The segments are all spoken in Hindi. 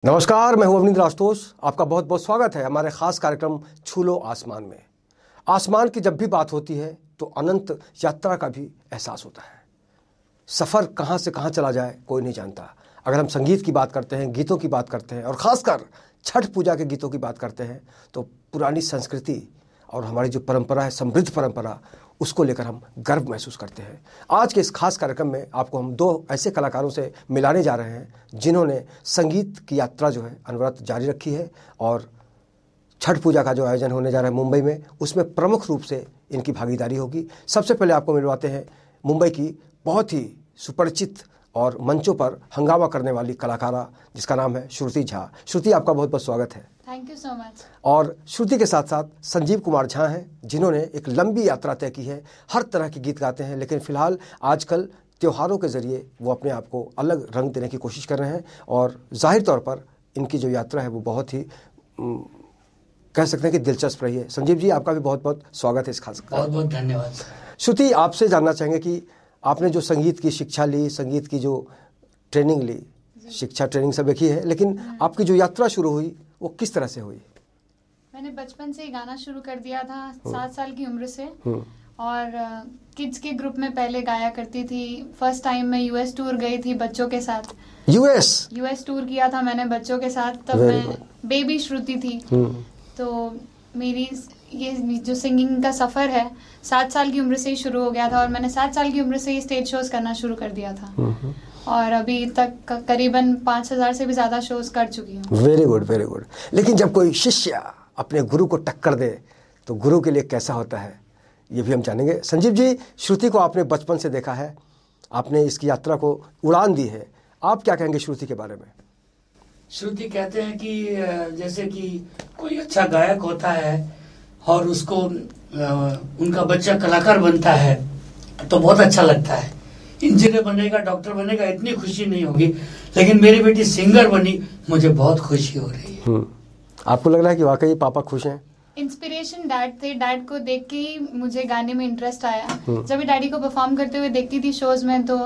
नमस्कार, मैं हूं अवनींद्र आशुतोष। आपका बहुत बहुत स्वागत है हमारे खास कार्यक्रम छू लो आसमान में। आसमान की जब भी बात होती है तो अनंत यात्रा का भी एहसास होता है। सफ़र कहाँ से कहाँ चला जाए कोई नहीं जानता। अगर हम संगीत की बात करते हैं, गीतों की बात करते हैं और ख़ासकर छठ पूजा के गीतों की बात करते हैं तो पुरानी संस्कृति और हमारी जो परंपरा है, समृद्ध परंपरा, उसको लेकर हम गर्व महसूस करते हैं। आज के इस खास कार्यक्रम में आपको हम दो ऐसे कलाकारों से मिलाने जा रहे हैं जिन्होंने संगीत की यात्रा जो है अनवरत जारी रखी है और छठ पूजा का जो आयोजन होने जा रहा है मुंबई में, उसमें प्रमुख रूप से इनकी भागीदारी होगी। सबसे पहले आपको मिलवाते हैं मुंबई की बहुत ही सुपरिचित और मंचों पर हंगामा करने वाली कलाकारा जिसका नाम है श्रुति झा। श्रुति, आपका बहुत बहुत स्वागत है। Thank you so much. और श्रुति के साथ साथ संजीव कुमार झा हैं जिन्होंने एक लंबी यात्रा तय की है। हर तरह के गीत गाते हैं, लेकिन फिलहाल आजकल त्योहारों के ज़रिए वो अपने आप को अलग रंग देने की कोशिश कर रहे हैं और जाहिर तौर पर इनकी जो यात्रा है वो बहुत ही कह सकते हैं कि दिलचस्प रही है। संजीव जी, आपका भी बहुत बहुत स्वागत है इस खास। बहुत बहुत धन्यवाद। श्रुति, आपसे जानना चाहेंगे कि आपने जो संगीत की शिक्षा ली, संगीत की जो ट्रेनिंग ली, शिक्षा ट्रेनिंग सब एक ही है, लेकिन आपकी जो यात्रा शुरू हुई वो किस तरह से हुई? मैंने बचपन से ही गाना शुरू कर दिया था, 7 साल की उम्र से। और किड्स के ग्रुप में पहले गाया करती थी। फर्स्ट टाइम मैं यूएस टूर गई थी बच्चों के साथ। यूएस टूर किया था मैंने बच्चों के साथ। तब मैं बेबी श्रुति थी। तो मेरी ये जो सिंगिंग का सफ़र है 7 साल की उम्र से ही शुरू हो गया था और मैंने 7 साल की उम्र से ही स्टेज शोज करना शुरू कर दिया था। और अभी तक करीबन 5000 से भी ज़्यादा शोज कर चुकी हूँ। Very good, very good. लेकिन जब कोई शिष्य अपने गुरु को टक्कर दे तो गुरु के लिए कैसा होता है, ये भी हम जानेंगे। संजीव जी, श्रुति को आपने बचपन से देखा है, आपने इसकी यात्रा को उड़ान दी है। आप क्या कहेंगे श्रुति के बारे में? श्रुति कहते हैं कि जैसे कि कोई अच्छा गायक होता है और उसको उनका बच्चा कलाकार बनता है तो बहुत अच्छा लगता है। इंजीनियर बनेगा, डॉक्टर बनेगा, इतनी खुशी नहीं होगी, लेकिन मेरी बेटी सिंगर बनी, मुझे बहुत खुशी हो रही है। आपको लग रहा है कि वाकई पापा खुश हैं? इंस्पिरेशन डैड थे। डैड को देख के ही मुझे गाने में इंटरेस्ट आया। जब भी डैडी को परफॉर्म करते हुए देखती थी शोज में तो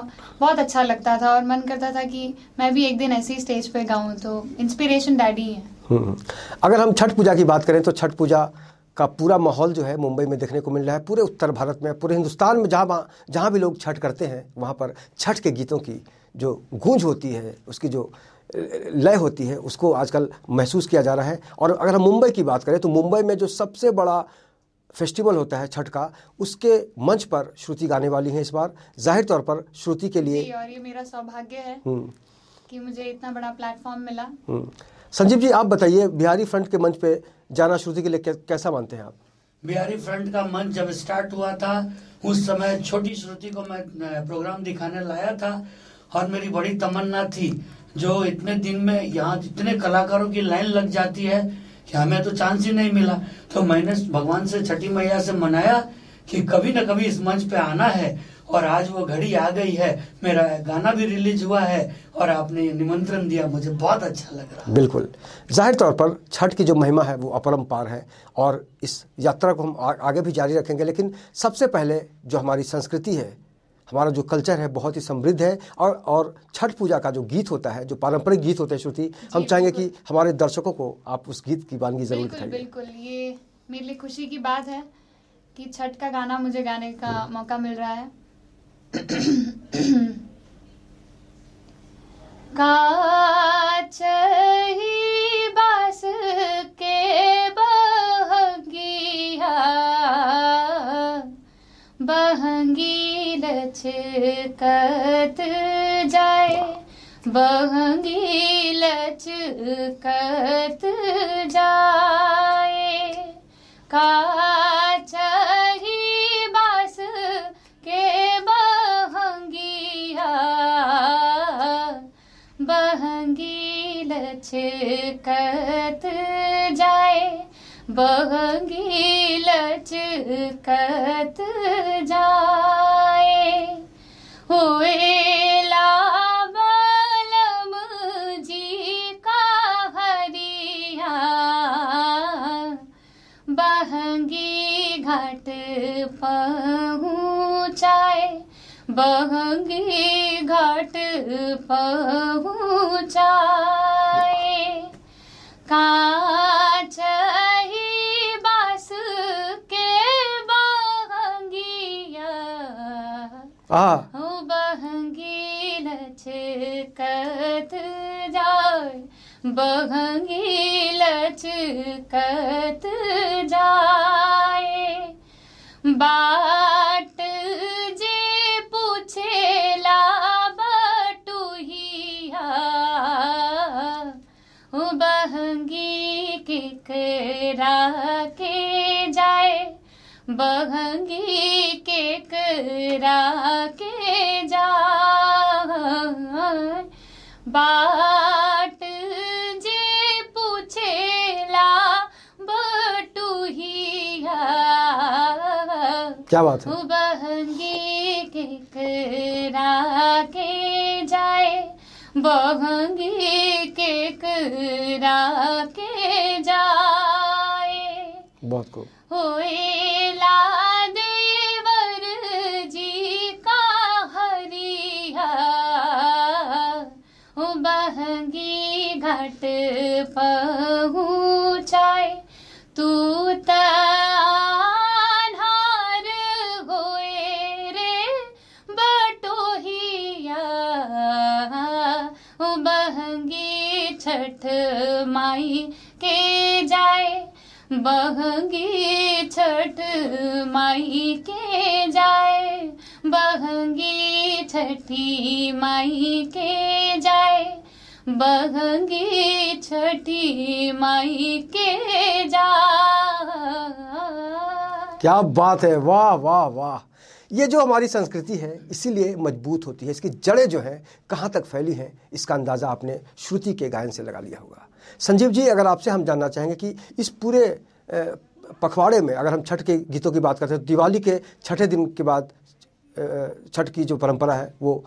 बहुत अच्छा लगता था और मन करता था कि मैं भी एक दिन ऐसी स्टेज पे गाऊं। तो इंस्पिरेशन डैडी है। अगर हम छठ पूजा की बात करें तो छठ पूजा का पूरा माहौल जो है मुंबई में देखने को मिल रहा है। पूरे उत्तर भारत में, पूरे हिंदुस्तान में जहाँ भी लोग छठ करते हैं वहाँ पर छठ के गीतों की जो गूंज होती है, उसकी जो लय होती है, उसको आजकल महसूस किया जा रहा है। और अगर हम मुंबई की बात करें तो मुंबई में जो सबसे बड़ा फेस्टिवल होता है छठ का, उसके मंच पर श्रुति गाने वाली हैं इस बार। जाहिर तौर पर श्रुति के लिए और ये मेरा सौभाग्य है कि मुझे इतना बड़ा प्लेटफॉर्म मिला। संजीव जी, आप बताइए, बिहारी फ्रंट के मंच पे जाना श्रुति के लिए कैसा मानते हैं आप? बिहारी फ्रंट का मंच जब स्टार्ट हुआ था उस समय छोटी श्रुति को मैं प्रोग्राम दिखाने लाया था और मेरी बड़ी तमन्ना थी जो इतने दिन में यहाँ इतने कलाकारों की लाइन लग जाती है कि हमें तो चांस ही नहीं मिला। तो मैंने भगवान से, छठी मैया से मनाया कि कभी न कभी इस मंच पे आना है और आज वो घड़ी आ गई है। मेरा गाना भी रिलीज हुआ है और आपने निमंत्रण दिया, मुझे बहुत अच्छा लग रहा है। बिल्कुल, जाहिर तौर पर छठ की जो महिमा है वो अपरंपार है और इस यात्रा को हम आगे भी जारी रखेंगे। लेकिन सबसे पहले जो हमारी संस्कृति है, हमारा जो कल्चर है, बहुत ही समृद्ध है और छठ पूजा का जो गीत होता है, जो पारंपरिक गीत होते हैं श्रुति, हम चाहेंगे कि हमारे दर्शकों को आप उस गीत की वानगी जरूर दिखाइए। बिल्कुल, ये मेरे लिए खुशी की बात है कि छठ का गाना मुझे गाने का मौका मिल रहा है। काचही बास के बहंगी लचकत जाए, बहंगी लचकत जाए। काचही बास के बहंगी लचकत जाए, बहंगी लचकत जाए। हुएला बलम जी का हरिया, बहंगी घाट पहुँचाए, बहंगी घाट पहुँचाए। बहंगी लचकत जाए, बहंगी लचकत जाए, बाट जे पूछेला बटुहिया, बहंगी केकरा के जाए, बहंगी केकरा के जाए, बाट जे पूछेला बटुहिया, क्या बात है, बहंगी केकरा के जाए, बहंगी केकरा के जाए। बहुत खूब। होएला देवर जी का हरिया, बहंगी घाट पहुँचाए, तू तान्हार होए रे बटोहिया, बहंगी छठ माई के जाए, बहंगी छठ माई के जाए, बहंगी छठी माई के जाए, बहंगी छठी माई के जाए। क्या बात है, वाह वाह वाह। ये जो हमारी संस्कृति है इसीलिए मजबूत होती है, इसकी जड़ें जो हैं कहाँ तक फैली हैं इसका अंदाज़ा आपने श्रुति के गायन से लगा लिया होगा। संजीव जी, अगर आपसे हम जानना चाहेंगे कि इस पूरे पखवाड़े में अगर हम छठ के गीतों की बात करते हैं तो दिवाली के छठे दिन के बाद छठ की जो परंपरा है वो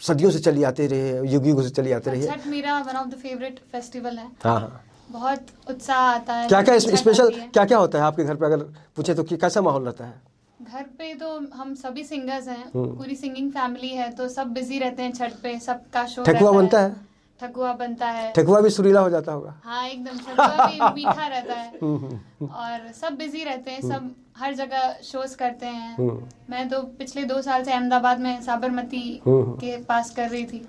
सदियों से चली आती रही है, युग युग से चली आती रही है। छठ मेरा one of the favourite festival है। हाँ हाँ, बहुत उत्साह आता है। क्या क्या स्पेशल क्या क्या होता है आपके घर पे, अगर पूछे तो कि कैसा माहौल रहता है? घर पे तो हम सभी सिंगर्स हैं, पूरी सिंगिंग फैमिली है, तो सब बिजी रहते हैं छठ पे, सबका शो ठेकुआ बनता है? ठकुआ बनता है। ठकुआ भी सुरीला हो जाता होगा? हाँ एकदम, ठकुआ भी मीठा रहता है और सब बिजी रहते हैं, सब हर जगह शोज करते हैं। मैं तो पिछले 2 साल से अहमदाबाद में साबरमती के पास कर रही थी,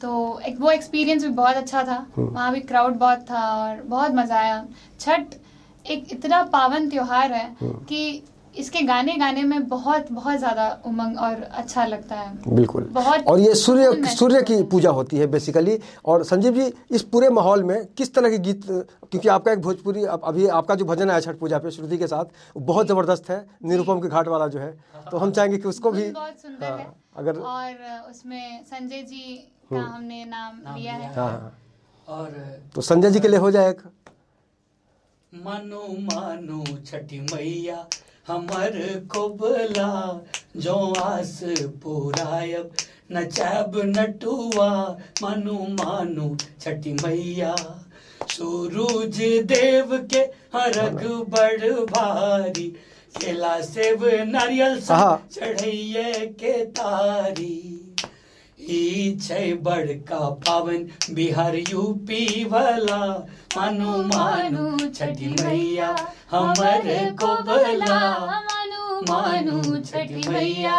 तो वो एक्सपीरियंस भी बहुत अच्छा था। वहाँ भी क्राउड बहुत था और बहुत मजा आया। छठ एक इतना पावन त्योहार है कि इसके गाने गाने में बहुत बहुत ज्यादा उमंग और अच्छा लगता है। बिल्कुल, बहुत। और ये सूर्य की पूजा होती है बेसिकली। और संजीव जी, इस पूरे माहौल में किस तरह के गीत, क्योंकि आपका एक भोजपुरी अभी आपका जो भजन है छठ पूजा पे श्रुति के साथ बहुत जबरदस्त है, निरुपम के घाट वाला जो है, तो हम चाहेंगे कि उसको भी बहुत सुंदर है। अगर और उसमें संजय जी का हमने नाम लिया है। हाँ, और तो संजय जी के लिए हो जाए एक मानो मानो छठी मैया हमर को बुला, जो आस पुरायब नचाब नटुआ, मानो मानो छठी मैया। सूरज देव के हरग बड़ भारी, केला सेब नारियल सब चढ़ैये के तारी। ई छै बड़का पावन बिहार यूपी वाला, मानो मानो छठी मैया हमर को बुला, मानो छठी मैया।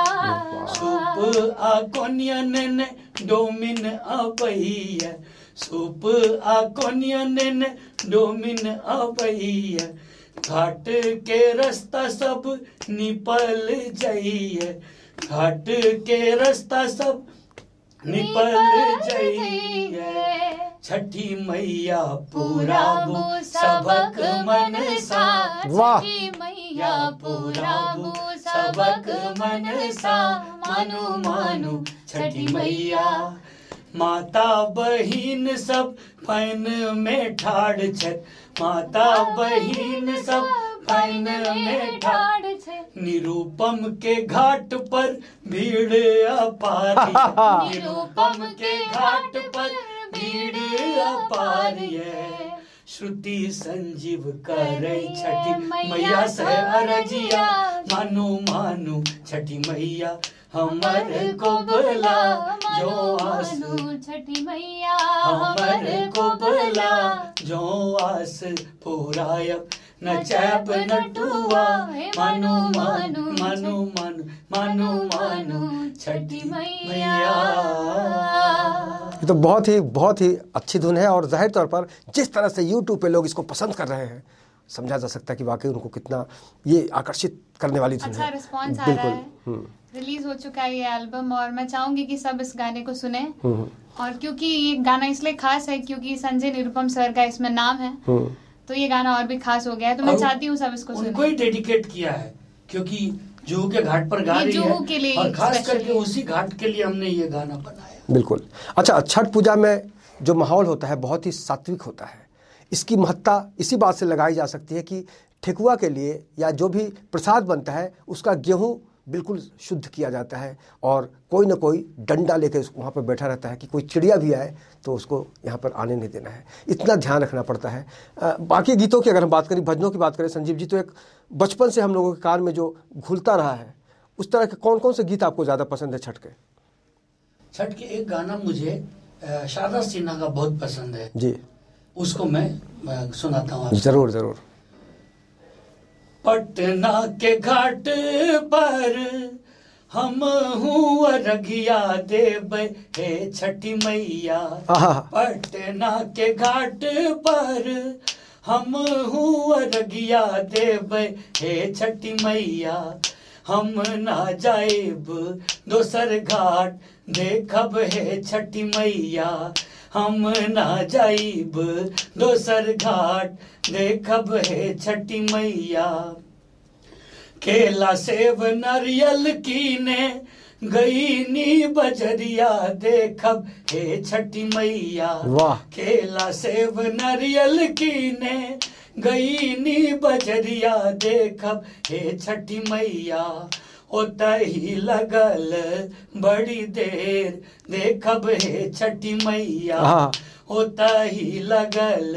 सूप आ कोनियन ने डोमिन अबैया, सूप आ कोनियन ने डोमिन अबैया। घाट के रास्ता सब निपल जाइए, घाट के रास्ता सब निपल जाइए। छठी मैया पुराबो सबक मनसा, छठी मैया पुराबो सबक मनसा, मानो मानो छठी मैया। माता बहिन सब पैन में ठाड़ छत, माता बहिन सब पैन में ठाड़ छत। निरुपम के घाट पर भीड़ अपार, निरुपम के घाट पर भीड़ अपार है। श्रुति संजीव करे छठी मैया से अरजिया, मानो मानो छठी मैया हमर को बुला, जो आस छठी मैया हमर को बुला, जो आस पुरायब नचैब नटुआ, मानो मानो मानो मानो मानो मानो छठी मैया। ये तो बहुत ही अच्छी धुन है और जाहिर तौर पर जिस तरह से YouTube पे लोग इसको पसंद कर रहे हैं, समझा जा सकता है कि वाकई उनको कितना ये आकर्षित करने वाली धुन है। अच्छा रिस्पॉन्स आ रहा है। रिलीज हो चुका है ये एल्बम और मैं चाहूंगी कि सब इस गाने को सुने। और क्योंकि ये गाना इसलिए खास है क्योंकि संजय निरुपम सर का इसमें नाम है, तो ये गाना और भी खास हो गया है। तो मैं चाहती हूँ सब इसको सुने। उनको ही डेडिकेट किया है क्योंकि जुहू के घाट पर गा रही है और खास करके उसी घाट के लिए हमने ये गाना बनाया। बिल्कुल। अच्छा, छठ पूजा में जो माहौल होता है बहुत ही सात्विक होता है। इसकी महत्ता इसी बात से लगाई जा सकती है कि ठेकुआ के लिए या जो भी प्रसाद बनता है उसका गेहूं बिल्कुल शुद्ध किया जाता है और कोई ना कोई डंडा लेकर वहाँ पर बैठा रहता है कि कोई चिड़िया भी आए तो उसको यहाँ पर आने नहीं देना है। इतना ध्यान रखना पड़ता है। बाकी गीतों की अगर हम बात करें, भजनों की बात करें संजीव जी, तो एक बचपन से हम लोगों के कान में जो घुलता रहा है, उस तरह के कौन कौन से गीत आपको ज़्यादा पसंद है छठ के? छठ के एक गाना मुझे शारदा सिन्हा का बहुत पसंद है जी, उसको मैं सुनाता हूँ। जरूर जरूर। पटना के घाट पर हम हूँ अरगिया देव हे छठी मैया। पटना के घाट पर हम हूँ अरगिया देव हे छठी मैया। हम ना जाएब दोसर घाट देखब हे छठी मैया। हम ना जाइब दोसर घाट देखब हे छठी मैया। केला सेब नारियल कीने गईनी बजरिया देखब हे छठी मैया। केला सेब नारियल कीने गईनी बजरिया देखब हे छठी मैया। ओतही लगल बड़ी देर देखब हे छठी मैया। ओतही लगल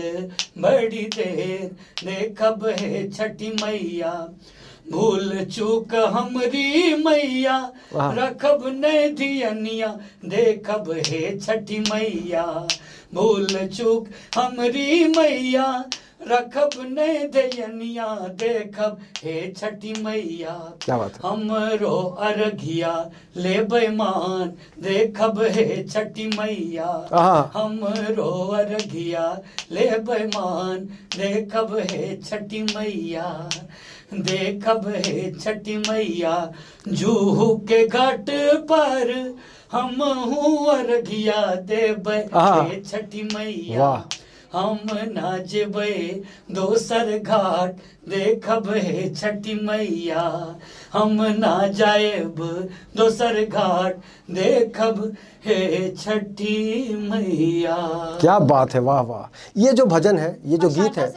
बड़ी देर देखब हे छठी मैया। भूल चूक हमरी मैया रखब ने धियनिया देखब हे छठी मैया। भूल चूक हमरी मैया रखब ने धियनिया देखब हे छठी मैया। हमरो अरघिया ले बेमान देखब हे छठी मैया। हमरो अरघिया ले बेमान देखब हे छठी मैया। देखब हे छठी मैया जुहू के घाट पर हम हूँ अरघिया देव हे छठी मैया। हम ना जेबे दोसर घाट देखब हे छठी मैया। हम ना जाएब दोसर घाट देखब हे छठी मैया। क्या बात है, वाह वाह। ये जो भजन है, ये जो गीत है,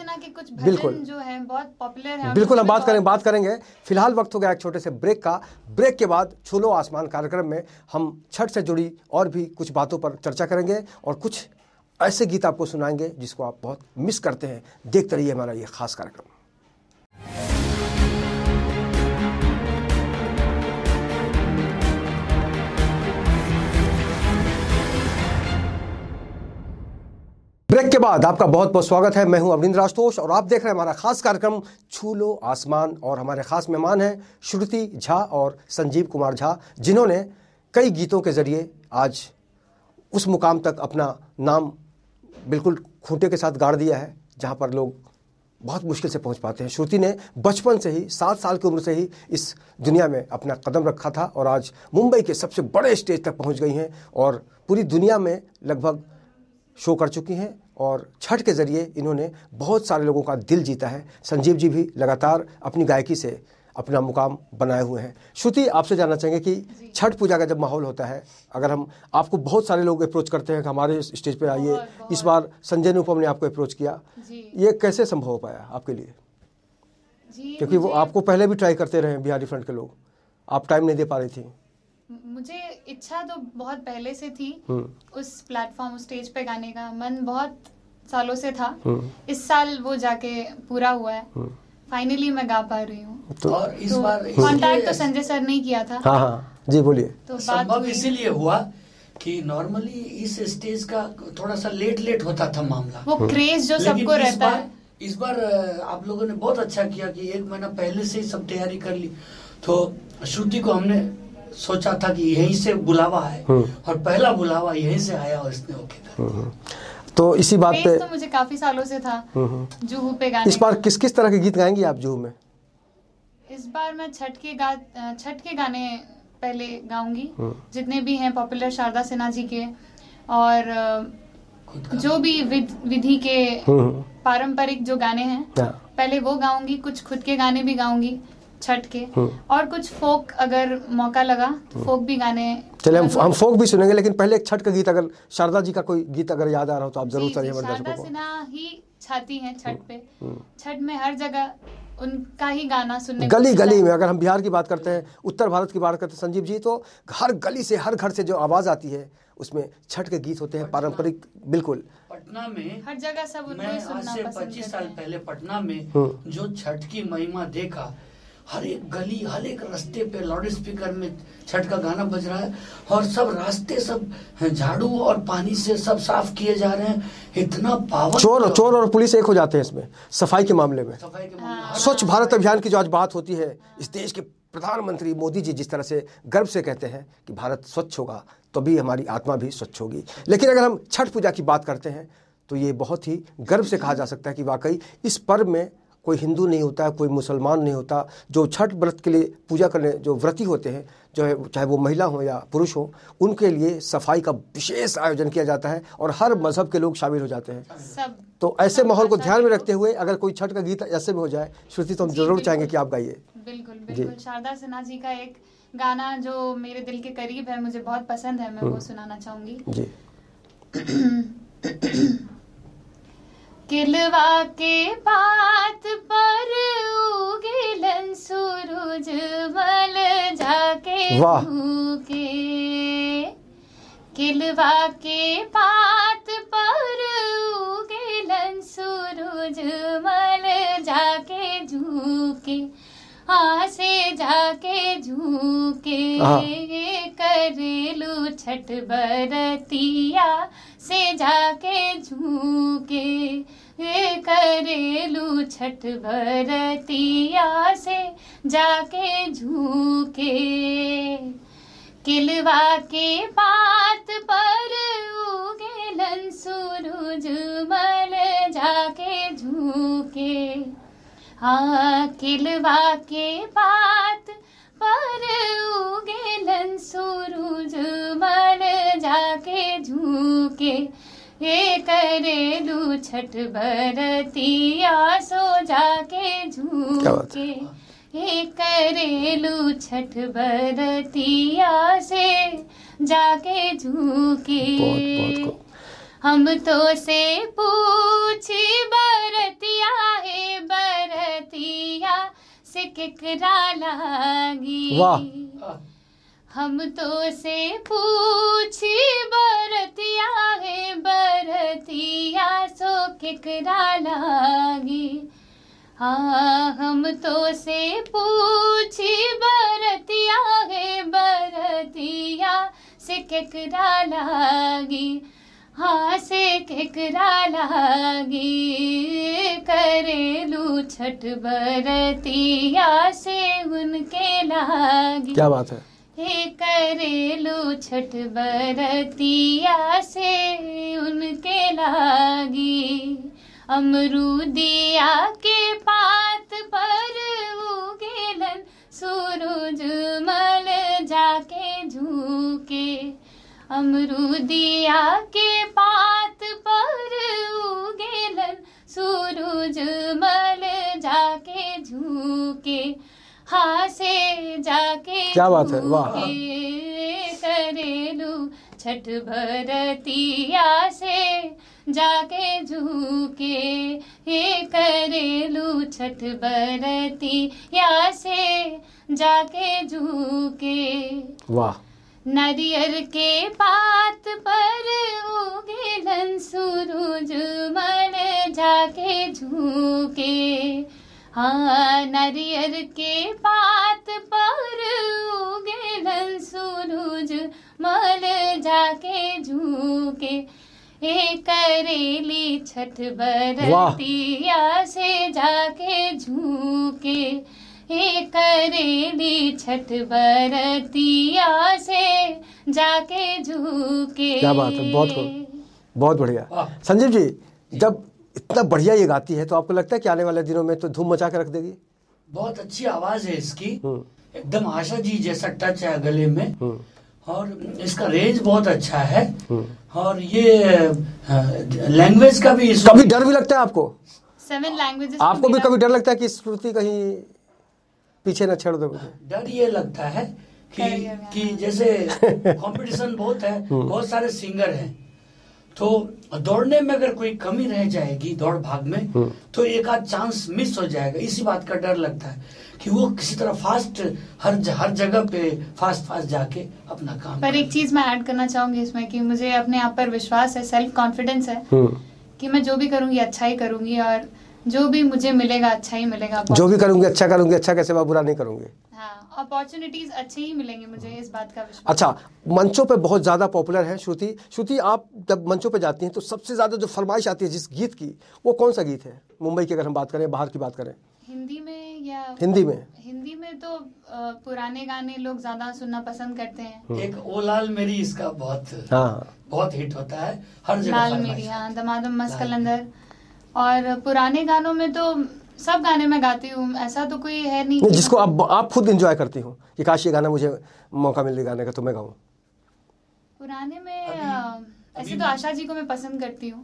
बिल्कुल जो है बहुत पॉपुलर है। बिल्कुल हम बात करेंगे। फिलहाल वक्त हो गया एक छोटे से ब्रेक का। ब्रेक के बाद छूलो आसमान कार्यक्रम में हम छठ से जुड़ी और भी कुछ बातों पर चर्चा करेंगे और कुछ ऐसे गीत आपको सुनाएंगे जिसको आप बहुत मिस करते हैं। देखते रहिए हमारा ये खास कार्यक्रम। ब्रेक के बाद आपका बहुत बहुत स्वागत है। मैं हूं अरविंद राजतोष और आप देख रहे हैं हमारा खास कार्यक्रम छू लो आसमान। और हमारे खास मेहमान हैं श्रुति झा और संजीव कुमार झा, जिन्होंने कई गीतों के जरिए आज उस मुकाम तक अपना नाम बिल्कुल खूंटे के साथ गाड़ दिया है जहां पर लोग बहुत मुश्किल से पहुंच पाते हैं। श्रुति ने बचपन से ही 7 साल की उम्र से ही इस दुनिया में अपना कदम रखा था और आज मुंबई के सबसे बड़े स्टेज तक पहुंच गई हैं और पूरी दुनिया में लगभग शो कर चुकी हैं और छठ के ज़रिए इन्होंने बहुत सारे लोगों का दिल जीता है। संजीव जी भी लगातार अपनी गायकी से अपना मुकाम बनाए हुए हैं। श्रुति, आपसे जानना चाहेंगे कि छठ पूजा का जब माहौल होता है, अगर हम आपको बहुत सारे लोग अप्रोच करते हैं कि हमारे स्टेज पे आइए, इस बार संजय निरुपम ने आपको अप्रोच किया, ये कैसे संभव हो पाया आपके लिए? क्योंकि वो आपको पहले भी ट्राई करते रहे बिहारी फ्रंट के लोग, आप टाइम नहीं दे पा रही थी। मुझे इच्छा तो बहुत पहले से थी उस प्लेटफॉर्म, उस स्टेज पे गाने का मन बहुत सालों से था। इस साल वो जाके पूरा हुआ है, फाइनली मैं गा पा रही हूँ। और इस बार कॉन्टैक्ट तो संजय सर ने किया था। हाँ जी बोलिए। तो संभव इसीलिए हुआ कि नॉर्मली इस स्टेज का थोड़ा सा लेट होता था मामला, वो क्रेज जो सबको रहता है। इस बार आप लोगों ने बहुत अच्छा किया कि 1 महीना पहले से ही सब तैयारी कर ली। तो श्रुति को हमने सोचा था कि यहीं से बुलावा है और पहला बुलावा यहीं से आया और इसने ओके कर। तो इसी बात पे तो मुझे काफी सालों से था जुहू पे गाने। इस बार किस किस तरह के गीत गाएंगी आप जुहू में? इस बार मैं छठ के गाने पहले गाऊंगी, जितने भी हैं पॉपुलर शारदा सिन्हा जी के, और जो भी विधि के पारंपरिक जो गाने हैं पहले वो गाऊंगी। कुछ खुद के गाने भी गाऊंगी छठ के, और कुछ फोक अगर मौका लगा तो फोक भी गाने। चले हम फोक भी सुनेंगे, लेकिन पहले एक छठ का गीत, अगर शारदा जी का कोई गीत अगर याद आ रहा हो तो आप जरूर सुनिए। शारदा सिन्हा ही छाती हैं छठ पे। छठ में हर जगह उनका ही गाना सुनने गली गली में। अगर हम बिहार की बात करते हैं, उत्तर भारत की बात करते हैं संजीव जी, तो हर गली से, हर घर से जो आवाज आती है उसमें छठ के गीत होते हैं पारंपरिक। बिल्कुल पटना में हर जगह सब उनको ही सुनना पसंद करते हैं। 25 साल पहले पटना में जो छठ की महिमा देखा, हर एक गली, हर एक रास्ते पे लाउड स्पीकर में छठ का गाना बज रहा है और सब रास्ते सब झाड़ू और पानी से सब साफ किए जा रहे हैं। इतना पावर। चोर और पुलिस एक हो जाते हैं इसमें, सफाई के मामले में। स्वच्छ भारत अभियान की जो आज बात होती है, इस देश के प्रधानमंत्री मोदी जी जिस तरह से गर्व से कहते हैं कि भारत स्वच्छ होगा तभी हमारी आत्मा भी स्वच्छ होगी। लेकिन अगर हम छठ पूजा की बात करते हैं तो ये बहुत ही गर्व से कहा जा सकता है कि वाकई इस पर्व में कोई हिंदू नहीं होता, कोई मुसलमान नहीं होता। जो छठ व्रत के लिए पूजा करने जो व्रती होते हैं, जो है चाहे वो महिला हो या पुरुष हो, उनके लिए सफाई का विशेष आयोजन किया जाता है और हर मजहब के लोग शामिल हो जाते हैं। तो ऐसे माहौल को ध्यान में रखते हुए अगर कोई छठ का गीत ऐसे में हो जाए श्रुति, तो हम जरूर चाहेंगे कि आप गाइए। बिल्कुल। शारदा सिन्हा जी का एक गाना जो मेरे दिल के करीब है, मुझे बहुत पसंद है, मैं वो सुनाना चाहूंगी जी। किलवा के बात पर उगेलन सूरज मल जाके भूके। किलवा के बात पर उगेलन सूरज मल जाके झूके। से जाके झूके करेलू छठ बरतिया से जाके झूके करेलू छठ बरतिया से जाके झूके। किलवा के बात पर उगेलन सूरज मल जाके झूके। किलवा के बात पर उगेलन सूरज मल जाके झूके। करेलू छठ बरतिया सो जाके झूके। करेलू छठ बरतिया से जाके झूके। हम तो से पूछी बरतिया है बरतिया से केकरा लागी। हम तो से पूछी बरतिया है बरतिया सो केकरा लागी। हम तो से पूछी बरतिया है बरतिया से केकरा लागी। से केकरा लागी। करेलू छठ बरतिया से उनके लागी। क्या बात है। करेलू छठ बरतिया से उनके लागी। अमरूदिया के पात पर उगेलन सूरज मल जाके झूके। अमरूदिया के पात पर उगेलन सूरज मल जाके झूके। से जाके क्या बात है, वाह। करेलू छठ बरतिया से जाके झूके। करेलू छठ बरतिया से जाके झूके। वाह। नारियल के पात पर उगेलन सूरज मल जाके झूके। नारियल के पात पर उगेलन सूरज मल जाके झूके। हे करेली छठ बरतिया से जाके झूके, हे करेली छठ बरतिया से जाके झूके। क्या बात है, बहुत बढ़िया। संजीव जी, जब इतना बढ़िया ये गाती है तो आपको लगता है कि आने वाले दिनों में तो धूम मचा के रख देगी? बहुत अच्छी आवाज है इसकी, एकदम आशा जी जैसा टच है गले में, और इसका रेंज बहुत अच्छा है, और ये लैंग्वेज का भी कभी डर भी लगता है आपको? 7 लैंग्वेजेस। आपको भी कभी डर लगता है कि श्रुति कहीं पीछे न छेड़ दो? डर ये लगता है कि जैसे कंपटीशन बहुत है, बहुत सारे सिंगर हैं, तो दौड़ने में अगर कोई कमी रह जाएगी दौड़ भाग में तो एक आध चांस मिस हो जाएगा। इसी बात का डर लगता है कि वो किसी तरह फास्ट हर जगह पे फास्ट जाके अपना काम। पर एक चीज मैं ऐड करना चाहूंगी इसमें कि मुझे अपने आप पर विश्वास है, सेल्फ कॉन्फिडेंस है कि मैं जो भी करूंगी अच्छा ही करूंगी, और जो भी मुझे मिलेगा अच्छा ही मिलेगा। जो भी करूंगी अच्छा करूंगी, अच्छा कैसे मैं बुरा नहीं करूंगी। हाँ, अपॉर्चुनिटीज अच्छे ही मिलेंगे मुझे, इस बात का विश्वास। अच्छा, मंचों पे बहुत ज्यादा पॉपुलर है श्रुति, आप जब मंचों पे जाती हैं तो सबसे ज्यादा जो फरमाइश आती है जिस गीत की, वो कौन सा गीत है? मुंबई की अगर हम बात करें, बाहर की बात करें? हिंदी में या हिंदी में तो पुराने गाने लोग ज्यादा सुनना पसंद करते हैं। एक ओ लाल मेरी, इसका बहुत हिट होता है हर जगह। लाल मेरी, हाँ, दमादम मस्त कलंदर। और पुराने गानों में तो सब गाने मैं गाती हूँ, ऐसा तो कोई है नहीं जिसको आप खुद एंजॉय करती हो कि काश ये गाना मुझे मौका मिले गाने का तो मैं गाऊं। पुराने में ऐसे तो आशा जी को मैं पसंद करती हूँ,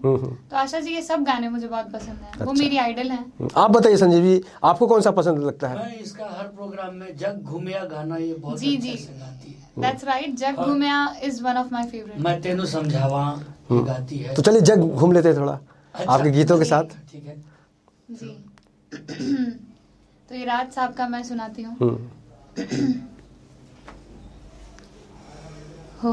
तो आशा जी के सब गाने मुझे बहुत पसंद हैं। अच्छा। वो मेरी आइडल हैं। आप बताइए संजीव जी, आपको कौन सा पसंद लगता है? मैं इसका हर प्रोग्राम में जग घूमिया गाना ये बहुत अच्छे से गाती है। That's right, jug घूमिया is one of my favorite। मैं तेनू समझावा गाती है। तो चलिए जग घूम लेते हैं थोड़ा आपके गीतों के साथ। ठीक है जी। तो ये राज साहब का मैं सुनाती हूँ। हो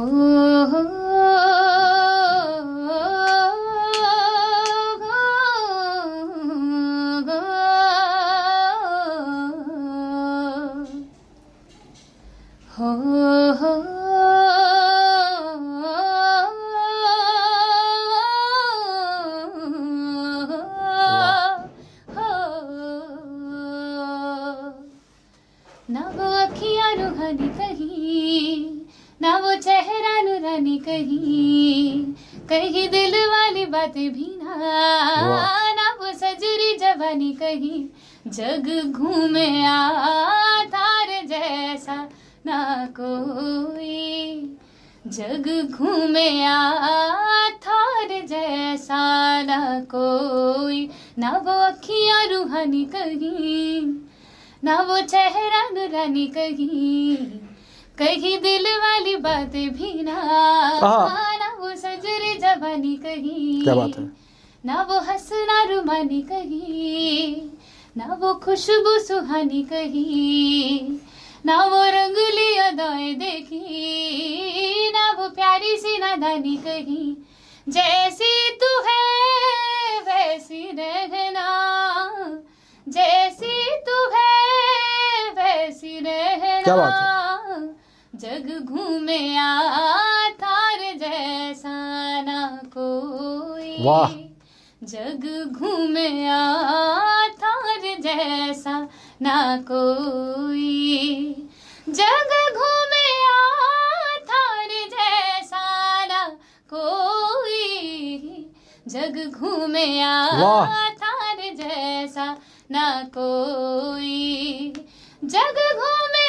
ना वो अखियाँ रूहानी कहीं, ना वो चेहरा नूरानी कहीं, कहीं दिल वाली बातें भी ना वो सजरी जवानी कहीं, जग घूमे तार जैसा ना कोई, जग घूमे थार जैसा ना कोई, ना वो अखियाँ रूहानी कहीं, ना वो चेहरा नूरानी कहीं, कहीं दिल वाली बातें भी ना वो सजरे जवानी कहीं, क्या बात है, ना वो हंसना रुमानी कहीं, ना वो खुशबू सुहानी कहीं, ना वो रंगली अदाएं देखी, ना वो प्यारी सी नादानी कहीं, जैसी तू है वैसी रहना, जैसी तू है वैसी रहना। क्या बात है? जग घूमे तार जैसा ना कोई, वाह, जग घूमे तार जैसा ना कोई, जग घूमे तार जैसा ना कोई, जग घूमे तार जैसा ना कोई, जग घूमे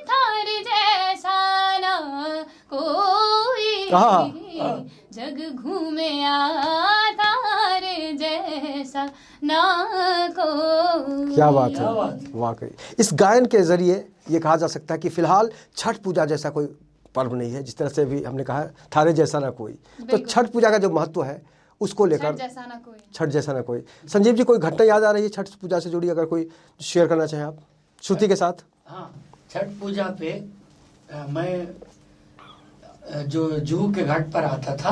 थार जैसा ना कोई, जग घूमे थार जैसा ना कोई। क्या बात है, वाकई इस गायन के जरिए ये कहा जा सकता है कि फिलहाल छठ पूजा जैसा कोई पर्व नहीं है, जिस तरह से भी हमने कहा थारे जैसा ना कोई, तो छठ पूजा का जो महत्व है उसको लेकर, छठ जैसा ना कोई। संजीव जी, कोई घटना याद आ रही है छठ पूजा से जुड़ी, अगर कोई शेयर करना चाहें आप श्रुति के साथ? हाँ, छठ पूजा पे मैं जो जूहू के घाट पर आता था,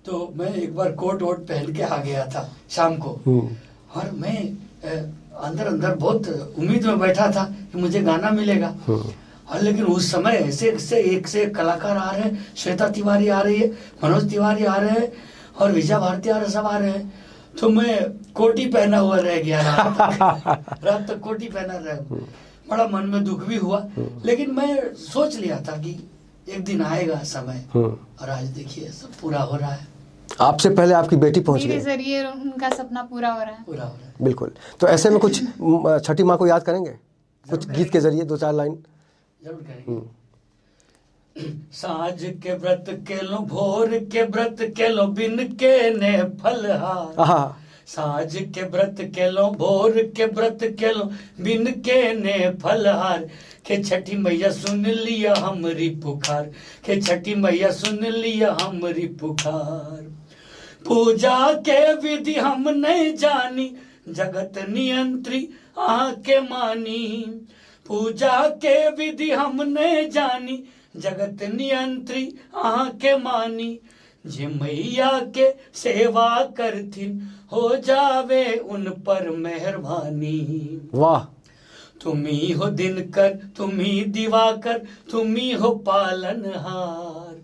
तो मैं एक बार कोट वोट पहन के आ गया था शाम को, और मैं अंदर बहुत उम्मीद में बैठा था कि मुझे गाना मिलेगा, और लेकिन उस समय ऐसे एक से एक कलाकार आ रहे हैं, श्वेता तिवारी आ रही है, मनोज तिवारी आ रहे हैं और विजय भारती आ रहे, सब आ रहे हैं। तो मैं कोटी पहना हुआ रह गया, रात तक कोटी पहना रहा। बड़ा मन में दुख भी हुआ, लेकिन मैं सोच लिया था कि एक दिन आएगा समय, और आज देखिए सब पूरा हो रहा है। आपसे पहले आपकी बेटी पहुंच गई, मेरे जरिए उनका सपना पूरा हो रहा है। पूरा हो रहा है, बिल्कुल। तो ऐसे में कुछ छठी माँ को याद करेंगे, कुछ गीत के जरिए 2-4 लाइन? जरूर करेंगे। साँझ के व्रत के लो, भोर के व्रत के लो, बिन के ने फलहार। साँझ के व्रत के लो, भोर के व्रत के लो, बिन के ने फलहार। के छठी मैया सुन लिया हमरी पुकार, के छठी मैया सुन लिया हमरी पुकार। पूजा के विधि हम नहीं जानी, जगत नियंत्री आके मानी। पूजा के विधि हम नहीं जानी, जगत नियंत्री आके मानी। जे मैया के सेवा करथिन, हो जावे उन पर मेहरबानी। वाह। तुम्ही हो दिनकर, तुम्ही दिवाकर, तुम्ही हो पालनहार।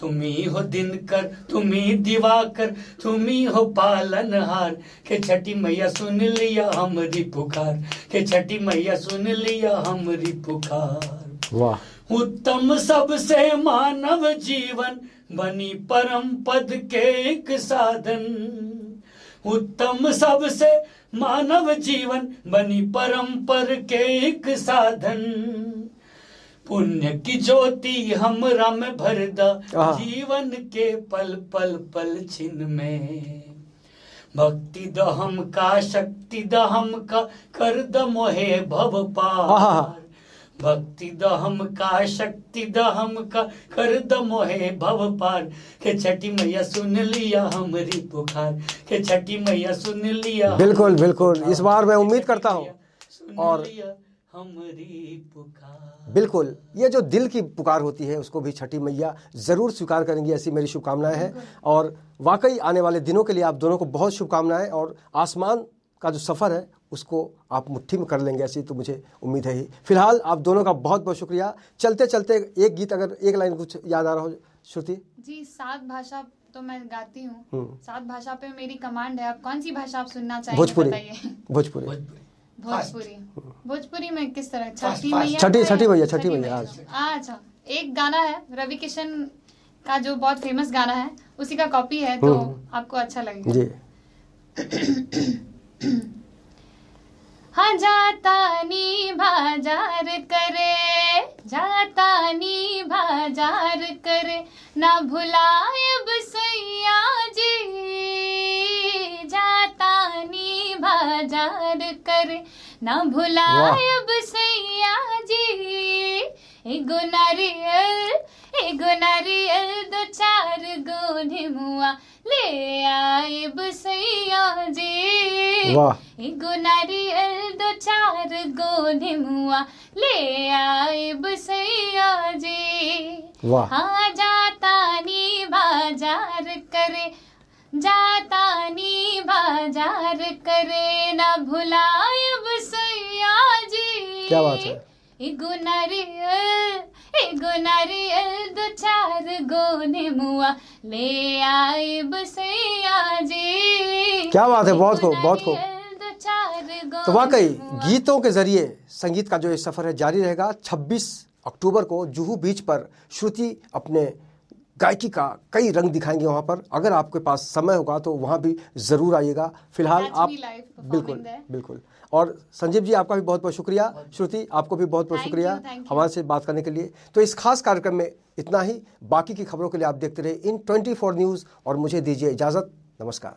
तुम्ही हो दिनकर, तुम्ही दिवाकर, तुम्ही हो पालनहार। के छठी मैया सुन लिया हमरी पुकार, के छठी मैया सुन लिया हमरी पुकार। वाह। उत्तम सबसे मानव जीवन, बनी परम पद के एक साधन। उत्तम सबसे मानव जीवन, बनी परम पद के एक साधन। पुण्य की ज्योति हमरा में भरदा, जीवन के पल पल पल छिन में। भक्ति दहम का, शक्ति दहम का, कर द मोहे भव पार। भक्ति दहम का, शक्ति दहम का, कर द मोहे भव पार। के छठी मैया सुन लिया हमरी पुकार, के छठी मैया सुन लिया। बिल्कुल बिल्कुल, इस बार मैं उम्मीद करता हूँ और हमरी पुकार। बिल्कुल, ये जो दिल की पुकार होती है उसको भी छठी मैया ज़रूर स्वीकार करेंगी, ऐसी मेरी शुभकामनाएं हैं। और वाकई आने वाले दिनों के लिए आप दोनों को बहुत शुभकामनाएं, और आसमान का जो सफ़र है उसको आप मुट्ठी में कर लेंगे, ऐसी तो मुझे उम्मीद है ही। फिलहाल आप दोनों का बहुत बहुत शुक्रिया। चलते चलते एक गीत, अगर एक लाइन कुछ याद आ रहा हो श्रुति जी। 7 भाषा तो मैं गाती हूँ, 7 भाषा पे मेरी कमांड है। आप कौन सी भाषा आप सुनना चाहेंगे? भोजपुरी। भोजपुरी। भोजपुरी में किस तरह? छठी मैया। अच्छा, एक गाना है रवि किशन का जो बहुत फेमस गाना है, उसी का कॉपी है, तो आपको अच्छा लगेगा जी। हाँ, जातानी बाजार करे, जातानी बाजार करे, ना भुलायब सैया जी। जातानी बाजार करे, ना भुलायब सैया जी। एगो नारियल, एगो नारियल, 2-4 गो निमुआ, ले आइब सैया जी। एगो नारियल, 2-4 गो निमुआ, ले आइब सैया जी। हाँ, जातानी बाजार करे, जातानी बाजार करे, ना भुलायब सैया जी। क्या बात है। एगो नारियल, एगो नारियल, 2-4 गो निमुआ, ले आइब सैया जी। क्या बात है, बहुत खूब बहुत खूब। तो वाकई गीतों के जरिए संगीत का जो ये सफ़र है जारी रहेगा। 26 अक्टूबर को जुहू बीच पर श्रुति अपने गायकी का कई रंग दिखाएंगे वहाँ पर। अगर आपके पास समय होगा तो वहाँ भी ज़रूर आइएगा। फिलहाल आप बिल्कुल बिल्कुल। और संजीव जी, आपका भी बहुत बहुत शुक्रिया। श्रुति, आपको भी बहुत बहुत शुक्रिया हमारे से बात करने के लिए। तो इस खास कार्यक्रम में इतना ही। बाकी की खबरों के लिए आप देखते रहे इन 24 न्यूज़, और मुझे दीजिए इजाज़त। नमस्कार।